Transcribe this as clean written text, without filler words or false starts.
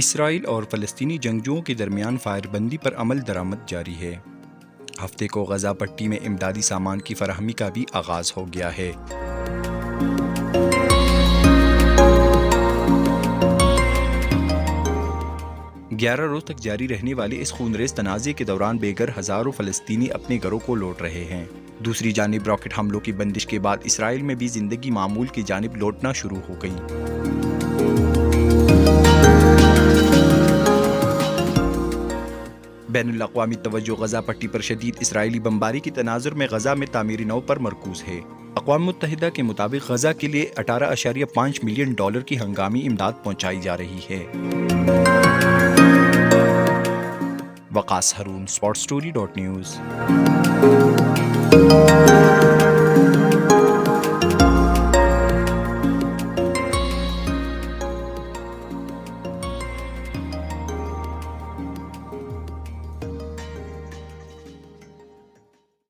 اسرائیل اور فلسطینی جنگجوؤں کے درمیان فائر بندی پر عمل درآمد جاری ہے۔ ہفتے کو غزہ پٹی میں امدادی سامان کی فراہمی کا بھی آغاز ہو گیا ہے۔ گیارہ روز تک جاری رہنے والے اس خونریز تنازع کے دوران بے گھر ہزاروں فلسطینی اپنے گھروں کو لوٹ رہے ہیں۔ دوسری جانب راکٹ حملوں کی بندش کے بعد اسرائیل میں بھی زندگی معمول کی جانب لوٹنا شروع ہو گئی۔ بین الاقوامی توجہ غزہ پٹی پر شدید اسرائیلی بمباری کی تناظر میں غزہ میں تعمیری نو پر مرکوز ہے۔ اقوام متحدہ کے مطابق غزہ کے لیے 18.5 ملین ڈالر کی ہنگامی امداد پہنچائی جا رہی ہے۔ وقاص ہارون، SportsStory.News۔